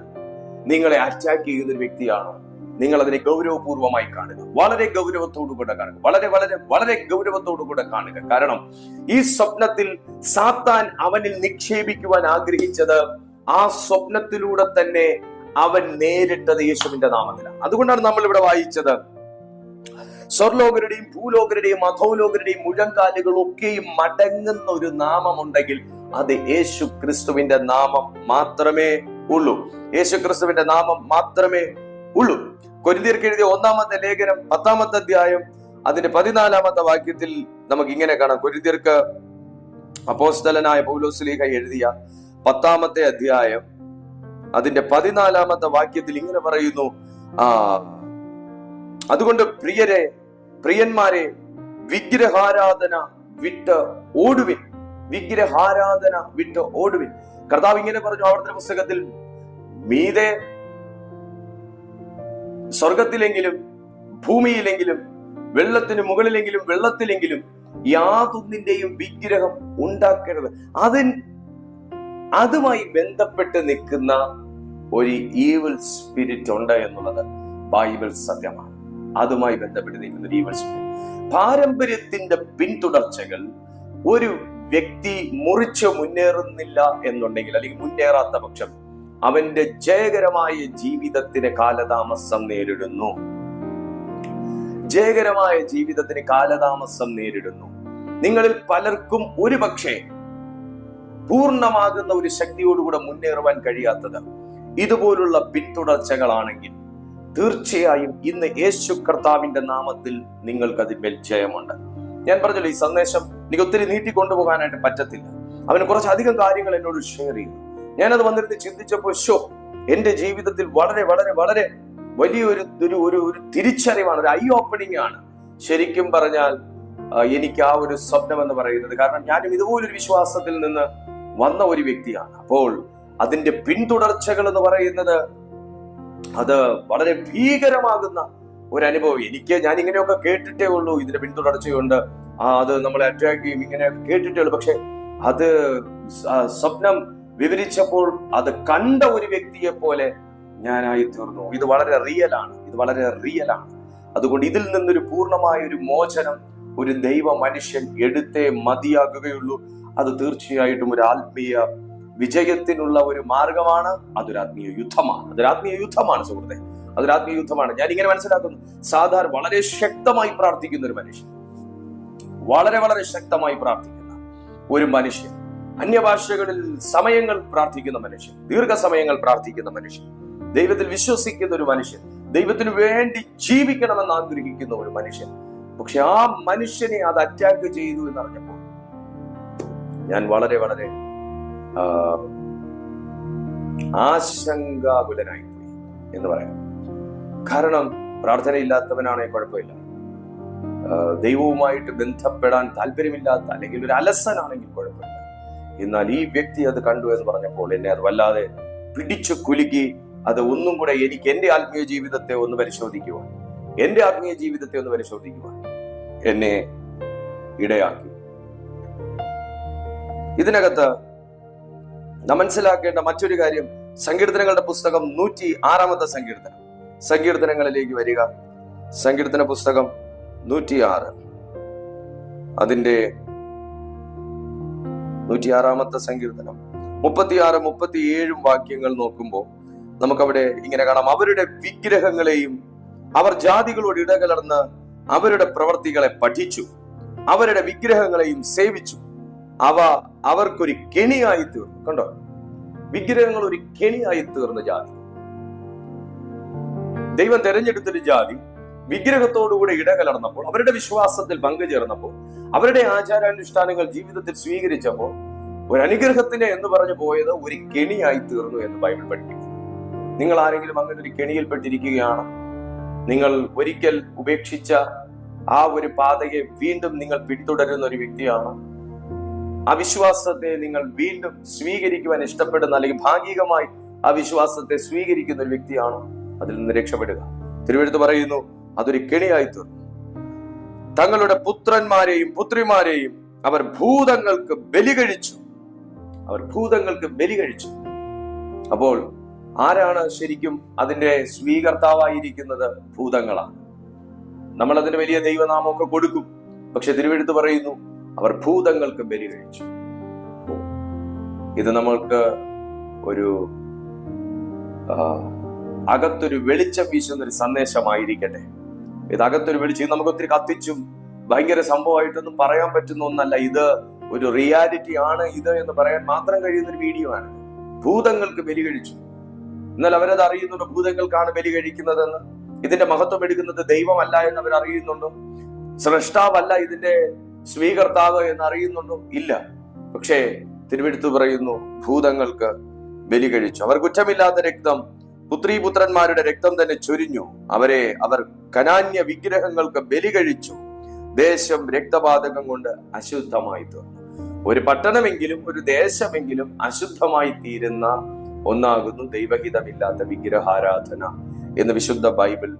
നിങ്ങളെ അറ്റാക്ക് ചെയ്യുന്ന ഒരു വ്യക്തിയാണോ? നിങ്ങൾ അതിനെ ഗൗരവപൂർവമായി കാണുക, വളരെ ഗൗരവത്തോടുകൂടെ കാണുക, വളരെ വളരെ വളരെ ഗൗരവത്തോടുകൂടെ കാണുക. കാരണം ഈ സ്വപ്നത്തിൽ സാത്താൻ അവനിൽ നിക്ഷേപിക്കുവാൻ ആഗ്രഹിച്ചത് ആ സ്വപ്നത്തിലൂടെ തന്നെ അവൻ നേരിട്ടത് യേശുവിന്റെ നാമത്തിലാണ്. അതുകൊണ്ടാണ് നമ്മൾ ഇവിടെ വായിച്ചത്, സ്വർലോകരുടെയും ഭൂലോകരുടെയും അധോലോകരുടെയും മുഴങ്കാലുകളൊക്കെയും മടങ്ങുന്ന ഒരു നാമമുണ്ടെങ്കിൽ അത് യേശു ക്രിസ്തുവിന്റെ നാമം മാത്രമേ ഉള്ളൂ. യേശു ക്രിസ്തുവിന്റെ നാമം മാത്രമേ ഉള്ളൂ. കൊരിന്ത്യർക്ക് എഴുതിയ 1-ാമത്തെ ലേഖനം 10-ാമത്തെ അധ്യായം അതിന്റെ 14-ാമത്തെ വാക്യത്തിൽ നമുക്ക് ഇങ്ങനെ കാണാം. കൊരിന്ത്യർക്ക് അപ്പോസ്തലനായ പൗലോസ്ലീഹ എഴുതിയ 10-ാമത്തെ അധ്യായം അതിന്റെ 14-ാമത്തെ വാക്യത്തിൽ ഇങ്ങനെ പറയുന്നു, അതുകൊണ്ട് പ്രിയന്മാരെ വിഗ്രഹാരാധന വിട്ട് ഓടുവിൻ, വിഗ്രഹാരാധന വിട്ട് ഓടുവിൻ. കർത്താവ് ഇങ്ങനെ പറഞ്ഞു ആവർത്തന പുസ്തകത്തിൽ, മീതെ സ്വർഗത്തിലെങ്കിലും ഭൂമിയിലെങ്കിലും വെള്ളത്തിന് മുകളിലെങ്കിലും വെള്ളത്തിലെങ്കിലും യാതൊന്നിന്റെയും വിഗ്രഹം ഉണ്ടാക്കരുത്. അതുമായി ബന്ധപ്പെട്ട് നിൽക്കുന്ന ഒരു ഈവിൾ സ്പിരിറ്റ് ഉണ്ട് എന്നുള്ളത് ബൈബിൾ സത്യമാണ്. അതുമായി ബന്ധപ്പെട്ട് നിൽക്കുന്ന ഒരു ഈവിൾ സ്പിരിറ്റ്, പാരമ്പര്യത്തിന്റെ പിന്തുടർച്ചകൾ ഒരു വ്യക്തി മുറിച്ച് മുന്നേറുന്നില്ല എന്നുണ്ടെങ്കിൽ, അല്ലെങ്കിൽ മുന്നേറാത്ത പക്ഷം അവന്റെ ജയകരമായ ജീവിതത്തിന് കാലതാമസം നേരിടുന്നു. ജയകരമായ ജീവിതത്തിന് കാലതാമസം നേരിടുന്നു. നിങ്ങളിൽ പലർക്കും ഒരുപക്ഷെ പൂർണ്ണമാകുന്ന ഒരു ശക്തിയോടുകൂടെ മുന്നേറുവാൻ കഴിയാത്തത് ഇതുപോലുള്ള പിന്തുടർച്ചകളാണെങ്കിൽ തീർച്ചയായും ഇന്ന് യേശു കർത്താവിന്റെ നാമത്തിൽ നിങ്ങൾക്ക് അതിന്മേൽ ജയമുണ്ട്. ഞാൻ പറഞ്ഞല്ലോ, ഈ സന്ദേശം എനിക്ക് ഒത്തിരി നീട്ടിക്കൊണ്ടുപോകാനായിട്ട് പറ്റത്തില്ല. അവന് കുറച്ചധികം കാര്യങ്ങൾ എന്നോട് ഷെയർ ചെയ്തു. ഞാനത് വന്നിരുന്ന് ചിന്തിച്ചപ്പോൾ എന്റെ ജീവിതത്തിൽ വളരെ വളരെ വളരെ വലിയൊരു ഒരു തിരിച്ചറിവാണ്, ഒരു ഐ ഓപ്പണിംഗ് ആണ് ശരിക്കും പറഞ്ഞാൽ എനിക്ക് ആ ഒരു സ്വപ്നം എന്ന് പറയുന്നത്. കാരണം ഞാനും ഇതുപോലൊരു വിശ്വാസത്തിൽ നിന്ന് വന്ന ഒരു വ്യക്തിയാണ്. അപ്പോൾ അതിന്റെ പിന്തുടർച്ചകൾ എന്ന് പറയുന്നത് അത് വളരെ ഭീകരമാകുന്ന ഒരു അനുഭവം. ഞാൻ ഇങ്ങനെയൊക്കെ കേട്ടിട്ടേ ഉള്ളൂ, ഇതിന്റെ പിന്തുടർച്ചയുണ്ട്, അത് നമ്മളെ അറ്റാക്ക് ചെയ്യും, ഇങ്ങനെ കേട്ടിട്ടേ ഉള്ളൂ. പക്ഷെ അത് സ്വപ്നം വിവരിച്ചപ്പോൾ അത് കണ്ട ഒരു വ്യക്തിയെ പോലെ ഞാനായി തീർന്നു. ഇത് വളരെ റിയലാണ്. അതുകൊണ്ട് ഇതിൽ നിന്നൊരു പൂർണ്ണമായ ഒരു മോചനം ഒരു ദൈവ മനുഷ്യൻ എടുത്തേ മതിയാകുകയുള്ളൂ. അത് തീർച്ചയായിട്ടും ഒരു ആത്മീയ വിജയത്തിനുള്ള ഒരു മാർഗമാണ്. അതൊരു ആത്മീയ യുദ്ധമാണ് സുഹൃത്തെ, അതൊരു ആത്മീയ യുദ്ധമാണ്. ഞാൻ ഇങ്ങനെ മനസ്സിലാക്കുന്നു, സാധാരണ വളരെ ശക്തമായി പ്രാർത്ഥിക്കുന്ന ഒരു മനുഷ്യൻ, വളരെ വളരെ ശക്തമായി പ്രാർത്ഥിക്കുന്ന ഒരു മനുഷ്യൻ, അന്യഭാഷകളിൽ സമയങ്ങൾ പ്രാർത്ഥിക്കുന്ന മനുഷ്യൻ, ദീർഘസമയങ്ങൾ പ്രാർത്ഥിക്കുന്ന മനുഷ്യൻ, ദൈവത്തിൽ വിശ്വസിക്കുന്ന ഒരു മനുഷ്യൻ, ദൈവത്തിന് വേണ്ടി ജീവിക്കണമെന്ന് ആഗ്രഹിക്കുന്ന ഒരു മനുഷ്യൻ. പക്ഷെ ആ മനുഷ്യനെ അത് അറ്റാക്ക് ചെയ്തു എന്നറിഞ്ഞപ്പോൾ ഞാൻ വളരെ വളരെ ആശങ്കാകുലനായിപ്പോയി എന്ന് പറയാം. കാരണം പ്രാർത്ഥനയില്ലാത്തവനാണെങ്കിൽ കുഴപ്പമില്ല, ദൈവവുമായിട്ട് ബന്ധപ്പെടാൻ താല്പര്യമില്ലാത്ത അല്ലെങ്കിൽ ഒരു അലസനാണെങ്കിൽ കുഴപ്പമില്ല. എന്നാൽ ഈ വ്യക്തി അത് കണ്ടു എന്ന് പറഞ്ഞപ്പോൾ എന്നെ അത് വല്ലാതെ പിടിച്ചു കുലുക്കി. അത് ഒന്നും കൂടെ എനിക്ക് എന്റെ ആത്മീയ ജീവിതത്തെ ഒന്ന് പരിശോധിക്കുവാൻ എന്നെ ഇടയാക്കി. ഇതിനകത്ത് നാം മനസ്സിലാക്കേണ്ട മറ്റൊരു കാര്യം, സങ്കീർത്തനങ്ങളുടെ പുസ്തകം 106-ാമത്തെ സങ്കീർത്തനങ്ങളിലേക്ക് വരിക. സങ്കീർത്തന പുസ്തകം 106, അതിന്റെ 106-ാമത്തെ സങ്കീർത്തനം 36, 37 വാക്യങ്ങൾ നോക്കുമ്പോൾ നമുക്കവിടെ ഇങ്ങനെ കാണാം, അവരുടെ വിഗ്രഹങ്ങളെയും അവർ ജാതികളോട് ഇടകലർന്ന് അവരുടെ പ്രവർത്തികളെ പഠിച്ചു, അവരുടെ വിഗ്രഹങ്ങളെയും സേവിച്ചു, അവ അവർക്കൊരു കെണിയായി തീർന്നു. കണ്ടോ, വിഗ്രഹങ്ങൾ ഒരു കെണിയായി തീർന്ന ജാതി. ദൈവം തെരഞ്ഞെടുത്തൊരു ജാതി വിഗ്രഹത്തോടുകൂടെ ഇടകലർന്നപ്പോൾ, അവരുടെ വിശ്വാസത്തിൽ പങ്കുചേർന്നപ്പോൾ, അവരുടെ ആചാരാനുഷ്ഠാനങ്ങൾ ജീവിതത്തിൽ സ്വീകരിച്ചപ്പോൾ ഒരു അനുഗ്രഹത്തിന് എന്ന് പറഞ്ഞു പോയത് ഒരു കെണിയായി തീർന്നു എന്ന് ബൈബിൾ പഠിപ്പിക്കുന്നു. നിങ്ങൾ ആരെങ്കിലും അങ്ങനെ ഒരു കെണിയിൽപ്പെട്ടിരിക്കുകയാണ്? നിങ്ങൾ ഒരിക്കൽ ഉപേക്ഷിച്ച ആ ഒരു പാതയെ വീണ്ടും നിങ്ങൾ പിന്തുടരുന്ന ഒരു വ്യക്തിയാണ്? ആ വിശ്വാസത്തെ നിങ്ങൾ വീണ്ടും സ്വീകരിക്കുവാൻ ഇഷ്ടപ്പെടുന്ന, അല്ലെങ്കിൽ ഭാഗികമായി ആ വിശ്വാസത്തെ സ്വീകരിക്കുന്ന ഒരു വ്യക്തിയാണ്? അതിൽ നിന്ന് രക്ഷപ്പെടുക. തിരുവെഴുത്ത് പറയുന്നു, അതൊരു കെണിയായി തീർന്നു. തങ്ങളുടെ പുത്രന്മാരെയും പുത്രിമാരെയും അവർ ഭൂതങ്ങൾക്ക് ബലി കഴിച്ചു. അവർ ഭൂതങ്ങൾക്ക് ബലി കഴിച്ചു. അപ്പോൾ ആരാണ് ശരിക്കും അതിന്റെ സ്വീകർത്താവായിരിക്കുന്നത്? ഭൂതങ്ങളാണ്. നമ്മൾ അതിന് വലിയ ദൈവനാമമൊക്കെ കൊടുക്കും, പക്ഷെ തിരുവെഴുത്ത് പറയുന്നു അവർ ഭൂതങ്ങൾക്ക് ബലി കഴിച്ചു. ഇത് നമ്മൾക്ക് ഒരു അകത്തൊരു വെളിച്ചം വീശുന്ന ഒരു സന്ദേശമായിരിക്കട്ടെ. ഇത് അകത്തൊരു വെളിച്ചം. നമുക്ക് ഒത്തിരി കത്തിച്ചും ഭയങ്കര സംഭവമായിട്ടൊന്നും പറയാൻ പറ്റുന്ന ഒന്നല്ല. ഇത് ഒരു റിയാലിറ്റി ആണ് ഇത് എന്ന് പറയാൻ മാത്രം കഴിയുന്ന ഒരു വീഡിയോ ആണ്. ഭൂതങ്ങൾക്ക് ബലി കഴിച്ചു. എന്നാൽ അവരത് അറിയുന്നുണ്ടോ ഭൂതങ്ങൾക്കാണ് ബലി കഴിക്കുന്നതെന്ന്? ഇതിന്റെ മഹത്വം എടുക്കുന്നത് ദൈവമല്ല എന്ന് അവർ അറിയുന്നുണ്ടോ? സ്രഷ്ടാവല്ല ഇതിന്റെ സ്വീകർത്താവ് എന്ന് അറിയുന്നുണ്ടോ? ഇല്ല. പക്ഷേ തിരുവെഴുത്ത് പറയുന്നു ഭൂതങ്ങൾക്ക് ബലി കഴിച്ചു. അവർ കുറ്റമില്ലാത്ത രക്തം, പുത്രീപുത്രന്മാരുടെ രക്തം തന്നെ ചൊരിഞ്ഞു. അവർ കനാന്യ വിഗ്രഹങ്ങൾക്ക് ബലി കഴിച്ചു. ദേശം രക്തപാതകം കൊണ്ട് അശുദ്ധമായി തീർന്നു. ഒരു പട്ടണമെങ്കിലും ഒരു ദേശമെങ്കിലും അശുദ്ധമായി തീരുന്ന ഒന്നാകുന്നു ദൈവഹിതമില്ലാത്ത വിഗ്രഹാരാധന എന്ന് വിശുദ്ധ ബൈബിൾ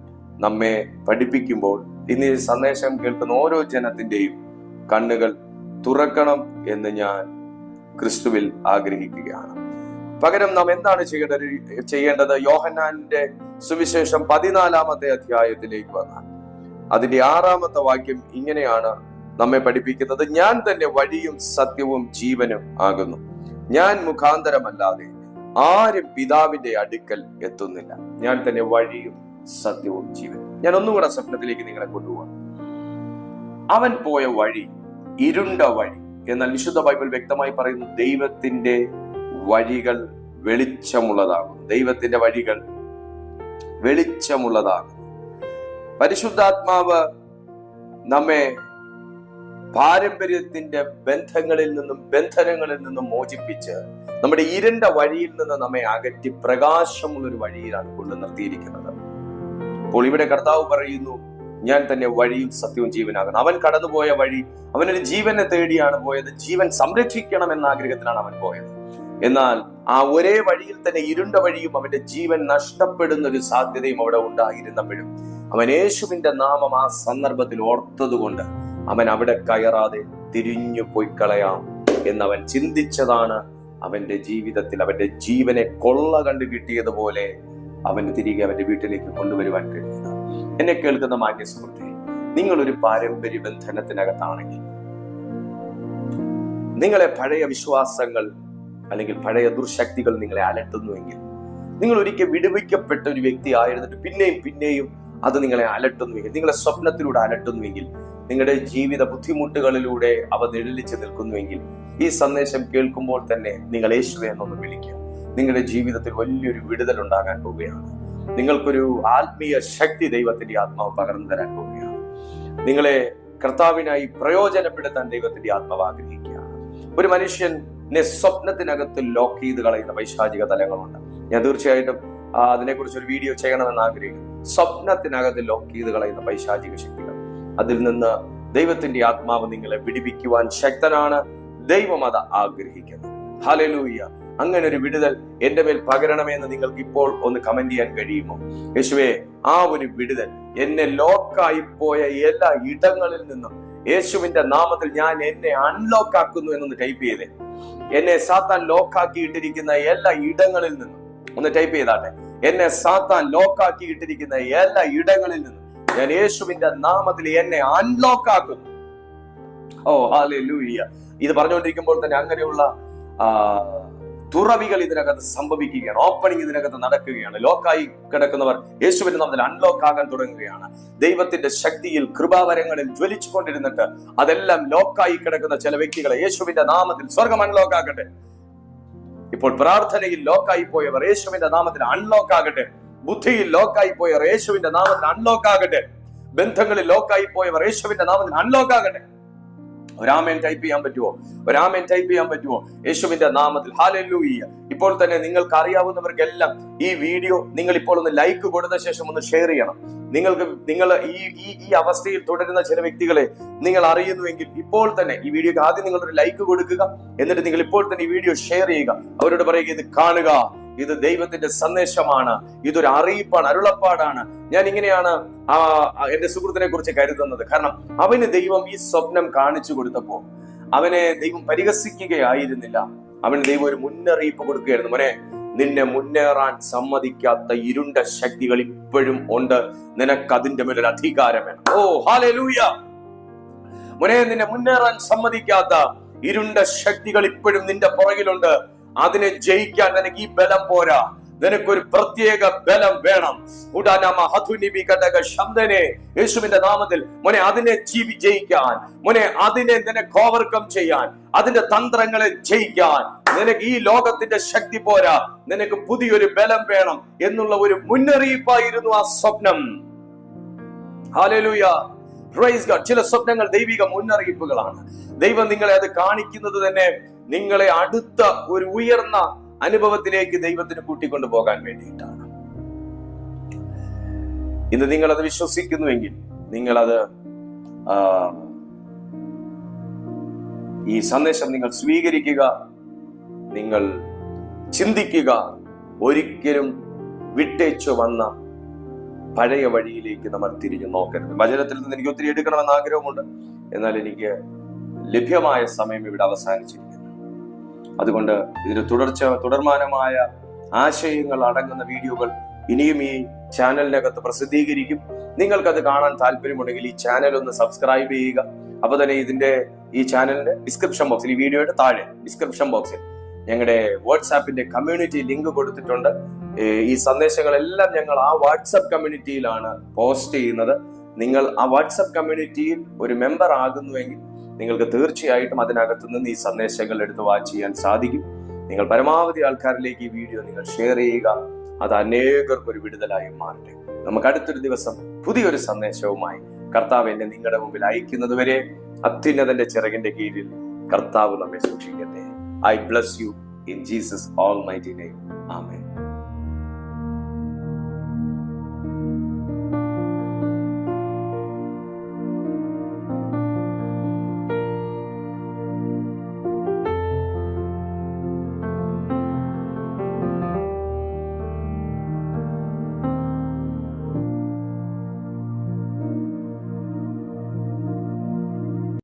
നമ്മെ പഠിപ്പിക്കുമ്പോൾ, ഇന്ന് ഈ സന്ദേശം കേൾക്കുന്ന ഓരോ ജനത്തിന്റെയും കണ്ണുകൾ തുറക്കണം എന്ന് ഞാൻ ക്രിസ്തുവിൽ ആഗ്രഹിക്കുകയാണ്. പകരം നാം എന്താണ് ചെയ്യേണ്ടത്? യോഹന്നാന്റെ സുവിശേഷം 14-ാമത്തെ അധ്യായത്തിലേക്ക് വന്നാൽ അതിന്റെ 6-ാമത്തെ വാക്യം ഇങ്ങനെയാണ് നമ്മെ പഠിപ്പിക്കുന്നത്: ഞാൻ തന്നെ വഴിയും സത്യവും ജീവനും ആകുന്നു. ഞാൻ മുഖാന്തരമല്ലാതെ ആരും പിതാവിന്റെ അടുക്കൽ എത്തുന്നില്ല. ഞാൻ തന്നെ വഴിയും സത്യവും ജീവനും. ഞാൻ ഒന്നുകൂടെ സ്വപ്നത്തിലേക്ക് നിങ്ങളെ കൊണ്ടുപോകാം. അവൻ പോയ വഴി ഇരുണ്ട വഴി. എന്നാൽ വിശുദ്ധ ബൈബിൾ വ്യക്തമായി പറയുന്നു ദൈവത്തിന്റെ വഴികൾ വെളിച്ചമുള്ളതാകും. ദൈവത്തിന്റെ വഴികൾ വെളിച്ചമുള്ളതാകും. പരിശുദ്ധാത്മാവ് നമ്മെ പാരമ്പര്യത്തിന്റെ ബന്ധനങ്ങളിൽ നിന്നും മോചിപ്പിച്ച് നമ്മുടെ ഇരുണ്ട വഴിയിൽ നിന്ന് നമ്മെ അകറ്റി പ്രകാശമുള്ളൊരു വഴിയിലാണ് കൊണ്ടു നിർത്തിയിരിക്കുന്നത്. അപ്പോൾ ഇവിടെ കർത്താവ് പറയുന്നു, ഞാൻ തന്നെ വഴിയും സത്യവും ജീവനാകുന്നു. അവൻ കടന്നുപോയ വഴി, അവനൊരു ജീവനെ തേടിയാണ് പോയത്. ജീവൻ സംരക്ഷിക്കണം എന്ന ആഗ്രഹത്തിലാണ് അവൻ പോയത്. എന്നാൽ ആ ഒരേ വഴിയിൽ തന്നെ ഇരുണ്ട വഴിയും അവന്റെ ജീവൻ നഷ്ടപ്പെടുന്ന ഒരു സാധ്യതയും അവിടെ ഉണ്ടായിരുന്നപ്പോഴും അവൻ യേശുവിന്റെ നാമം ആ സന്ദർഭത്തിൽ ഓർത്തതുകൊണ്ട് അവൻ അവിടെ കയറാതെ തിരിഞ്ഞു പോയി കളയാം എന്നവൻ ചിന്തിച്ചതാണ് അവന്റെ ജീവിതത്തിൽ അവന്റെ ജീവനെ കൊള്ള കണ്ടു കിട്ടിയതുപോലെ അവന് തിരികെ അവന്റെ വീട്ടിലേക്ക് കൊണ്ടുവരുവാൻ കഴിയുന്നത്. എന്നെ കേൾക്കുന്ന മാന്യ സുഹൃത്തെ, നിങ്ങളൊരു പാരമ്പര്യ ബന്ധനത്തിനകത്താണെങ്കിൽ, നിങ്ങളെ പഴയ വിശ്വാസങ്ങൾ അല്ലെങ്കിൽ പഴയ ദുർശക്തികൾ നിങ്ങളെ അലട്ടുന്നുവെങ്കിൽ, നിങ്ങൾ ഒരിക്കൽ വിടുവിക്കപ്പെട്ട ഒരു വ്യക്തി ആയിരുന്നിട്ട് പിന്നെയും അത് നിങ്ങളെ അലട്ടുന്നുവെങ്കിൽ, നിങ്ങളെ സ്വപ്നത്തിലൂടെ അലട്ടുന്നുവെങ്കിൽ, നിങ്ങളുടെ ജീവിത ബുദ്ധിമുട്ടുകളിലൂടെ അവ നിഴലിച്ച് നിൽക്കുന്നുവെങ്കിൽ, ഈ സന്ദേശം കേൾക്കുമ്പോൾ തന്നെ നിങ്ങൾ യേശുവെ എന്നൊന്ന് വിളിക്കുക. നിങ്ങളുടെ ജീവിതത്തിൽ വലിയൊരു വിടുതൽ ഉണ്ടാകാൻ പോവുകയാണ്. നിങ്ങൾക്കൊരു ആത്മീയ ശക്തി ദൈവത്തിന്റെ ആത്മാവ് പകർന്നു തരാൻ പോവുകയാണ്. നിങ്ങളെ കർത്താവിനായി പ്രയോജനപ്പെടുത്താൻ ദൈവത്തിന്റെ ആത്മാവ് ആഗ്രഹിക്കുകയാണ്. ഒരു മനുഷ്യനെ സ്വപ്നത്തിനകത്ത് ലോക്ക് ചെയ്ത് കളയുന്ന പൈശാചിക തലങ്ങളുണ്ട്. ഞാൻ തീർച്ചയായിട്ടും അതിനെക്കുറിച്ച് ഒരു വീഡിയോ ചെയ്യണമെന്ന് ആഗ്രഹിക്കുന്നു. സ്വപ്നത്തിനകത്ത് ലോക്ക് ചെയ്ത് കളയുന്ന പൈശാചിക ശക്തികൾ, അതിൽ നിന്ന് ദൈവത്തിന്റെ ആത്മാവ് നിങ്ങളെ വിടുവിക്കുവാൻ ശക്തനാണ്. ദൈവം അത് ആഗ്രഹിക്കുന്നു. ഹല്ലേലൂയ. അങ്ങനെ ഒരു വിടുതൽ എന്റെ മേൽ പകരണമേന്ന് നിങ്ങൾക്ക് ഇപ്പോൾ ഒന്ന് കമന്റ് ചെയ്യാൻ കഴിയുമോ? യേശുവേ, ആ ഒരു വിടുതൽ എന്നെ ലോക്കായി പോയ എല്ലാ ഇടങ്ങളിൽ നിന്നും യേശുവിന്റെ നാമത്തിൽ ഞാൻ എന്നെ അൺലോക്ക് ആക്കുന്നു എന്നൊന്ന് ടൈപ്പ് ചെയ്തേ. എന്നെ സാത്താൻ ലോക്കാക്കിയിട്ടിരിക്കുന്ന എല്ലാ ഇടങ്ങളിൽ നിന്നും ഒന്ന് ടൈപ്പ് ചെയ്താട്ടെ. എന്നെ സാത്താൻ ലോക്കാക്കിയിട്ടിരിക്കുന്ന എല്ലാ ഇടങ്ങളിൽ നിന്നും ഞാൻ യേശുവിന്റെ നാമത്തിൽ എന്നെ അൺലോക്ക് ആക്കുന്നു. ഓ ഹല്ലേലൂയ. ഇത് പറഞ്ഞുകൊണ്ടിരിക്കുമ്പോൾ തന്നെ അങ്ങനെയുള്ള തുറവികൾ ഇതിനകത്ത് സംഭവിക്കുകയാണ്. ഓപ്പണിംഗ് ഇതിനകത്ത് നടക്കുകയാണ്. ലോക്കായി കിടക്കുന്നവർ യേശുവിന്റെ നാമത്തിൽ അൺലോക്ക് ആകാൻ തുടങ്ങുകയാണ്. ദൈവത്തിന്റെ ശക്തിയിൽ കൃപാവരങ്ങളിൽ ജ്വലിച്ചു കൊണ്ടിരുന്നിട്ട് അതെല്ലാം ലോക്കായി കിടക്കുന്ന ചില വ്യക്തികളെ യേശുവിന്റെ നാമത്തിൽ സ്വർഗം അൺലോക്ക് ആകട്ടെ. ഇപ്പോൾ പ്രാർത്ഥനയിൽ ലോക്കായി പോയവർ യേശുവിന്റെ നാമത്തിൽ അൺലോക്ക് ആകട്ടെ. ബുദ്ധിയിൽ ലോക്കായി പോയവർ യേശുവിന്റെ നാമത്തിൽ അൺലോക്ക് ആകട്ടെ. ബന്ധങ്ങളിൽ ലോക്കായി പോയവർ യേശുവിന്റെ നാമത്തിൽ അൺലോക്ക് ആകട്ടെ. ഒരാമേൻ ടൈപ്പ് ചെയ്യാൻ പറ്റുമോ? ഒരാമേൻ ടൈപ്പ് ചെയ്യാൻ പറ്റുമോ? യേശുവിന്റെ നാമത്തിൽ ഹല്ലേലൂയ. ഇപ്പോൾ തന്നെ നിങ്ങൾക്ക് അറിയാവുന്നവർക്കെല്ലാം ഈ വീഡിയോ നിങ്ങൾ ഇപ്പോൾ ഒന്ന് ലൈക്ക് കൊടുത്ത ശേഷം ഒന്ന് ഷെയർ ചെയ്യണം. നിങ്ങൾ ഈ അവസ്ഥയിൽ തുടരുന്ന ചില വ്യക്തികളെ നിങ്ങൾ അറിയുന്നുവെങ്കിൽ ഇപ്പോൾ തന്നെ ഈ വീഡിയോക്ക് ആദ്യം നിങ്ങളൊരു ലൈക്ക് കൊടുക്കുക. എന്നിട്ട് നിങ്ങൾ ഇപ്പോൾ തന്നെ ഈ വീഡിയോ ഷെയർ ചെയ്യുക. അവരോട് പറയുക, ഇത് കാണുക, ഇത് ദൈവത്തിന്റെ സന്ദേശമാണ്, ഇതൊരു അറിയിപ്പാണ്, അരുളപ്പാടാണ്. ഞാൻ ഇങ്ങനെയാണ് എന്റെ സുഹൃത്തിനെ കുറിച്ച് കരുതുന്നത്. കാരണം അവന് ദൈവം ഈ സ്വപ്നം കാണിച്ചു കൊടുത്തപ്പോ അവനെ ദൈവം പരിഹസിക്കുകയായിരുന്നില്ല. അവന് ദൈവം ഒരു മുന്നറിയിപ്പ് കൊടുക്കുകയായിരുന്നു. മോനെ, നിന്നെ മുന്നേറാൻ സമ്മതിക്കാത്ത ഇരുണ്ട ശക്തികൾ ഇപ്പോഴും ഉണ്ട്. നിനക്ക് അതിന്റെ മേലൊരു അധികാരം വേണം. ഓ ഹല്ലേലൂയ. മോനെ, നിന്നെ മുന്നേറാൻ സമ്മതിക്കാത്ത ഇരുണ്ട ശക്തികൾ ഇപ്പോഴും നിന്റെ പുറകിലുണ്ട്. അതിനെ ജയിക്കാൻ നിനക്ക് ഈ ബലം പോരാ, നിനക്കൊരു പ്രത്യേക ബലം വേണം. യേശുവിന്റെ നാമത്തിൽ മോനെ, അതിനെ ജയിക്കാൻ, മോനെ, അതിനെ നിനക്ക് ഓവർകം ചെയ്യാൻ, അതിന്റെ തന്ത്രങ്ങളെ ജയിക്കാൻ നിനക്ക് ഈ ലോകത്തിന്റെ ശക്തി പോരാ, നിനക്ക് പുതിയൊരു ബലം വേണം എന്നുള്ള ഒരു മുന്നറിയിപ്പായിരുന്നു ആ സ്വപ്നം. Hallelujah, praise God. ചില സ്വപ്നങ്ങൾ ദൈവിക മുന്നറിയിപ്പുകളാണ്. ദൈവം നിങ്ങളെ അത് കാണിക്കുന്നത് തന്നെ നിങ്ങളെ അടുത്ത ഒരു ഉയർന്ന അനുഭവത്തിലേക്ക് ദൈവത്തിന് കൂട്ടിക്കൊണ്ടു പോകാൻ വേണ്ടിയിട്ടാണ്. ഇന്ന് നിങ്ങളത് വിശ്വസിക്കുന്നുവെങ്കിൽ നിങ്ങളത് ഈ സന്ദേശം നിങ്ങൾ സ്വീകരിക്കുക, നിങ്ങൾ ചിന്തിക്കുക. ഒരിക്കലും വിട്ടേച്ചു വന്ന പഴയ വഴിയിലേക്ക് നമ്മൾ തിരിഞ്ഞു നോക്കരുത്. വചനത്തിൽ നിന്ന് എനിക്ക് ഒത്തിരി എടുക്കണമെന്ന് ആഗ്രഹമുണ്ട്. എന്നാൽ എനിക്ക് ലഭ്യമായ സമയം ഇവിടെ അവസാനിച്ചിരിക്കുന്നു. അതുകൊണ്ട് ഇതിന് തുടർമാനമായ ആശയങ്ങൾ അടങ്ങുന്ന വീഡിയോകൾ ഇനിയും ഈ ചാനലിനകത്ത് പ്രസിദ്ധീകരിക്കും. നിങ്ങൾക്കത് കാണാൻ താല്പര്യമുണ്ടെങ്കിൽ ഈ ചാനൽ ഒന്ന് സബ്സ്ക്രൈബ് ചെയ്യുക. അപ്പൊ തന്നെ ഈ ചാനലിന്റെ ഡിസ്ക്രിപ്ഷൻ ബോക്സിൽ, ഈ വീഡിയോയുടെ താഴെ ഡിസ്ക്രിപ്ഷൻ ബോക്സിൽ ഞങ്ങളുടെ വാട്സാപ്പിന്റെ കമ്മ്യൂണിറ്റി ലിങ്ക് കൊടുത്തിട്ടുണ്ട്. ഈ സന്ദേശങ്ങളെല്ലാം ഞങ്ങൾ ആ വാട്സാപ്പ് കമ്മ്യൂണിറ്റിയിലാണ് പോസ്റ്റ് ചെയ്യുന്നത്. നിങ്ങൾ ആ വാട്സാപ്പ് കമ്മ്യൂണിറ്റിയിൽ ഒരു മെമ്പർ ആകുന്നുവെങ്കിൽ നിങ്ങൾക്ക് തീർച്ചയായിട്ടും അതിനകത്ത് നിന്ന് ഈ സന്ദേശങ്ങൾ എടുത്ത് വാച്ച് ചെയ്യാൻ സാധിക്കും. നിങ്ങൾ പരമാവധി ആൾക്കാരിലേക്ക് ഈ വീഡിയോ നിങ്ങൾ ഷെയർ ചെയ്യുക. അത് അനേകർക്ക് ഒരു വിടുതലായി മാറട്ടെ. നമുക്ക് അടുത്തൊരു ദിവസം പുതിയൊരു സന്ദേശവുമായി കർത്താവ് എന്നെ നിങ്ങളുടെ മുമ്പിൽ അയക്കുന്നത് വരെ അത്യുന്നതന്റെ ചിറകിന്റെ കീഴിൽ കർത്താവ് നമ്മെ സൂക്ഷിക്കട്ടെ. I bless you in Jesus' almighty name. Amen.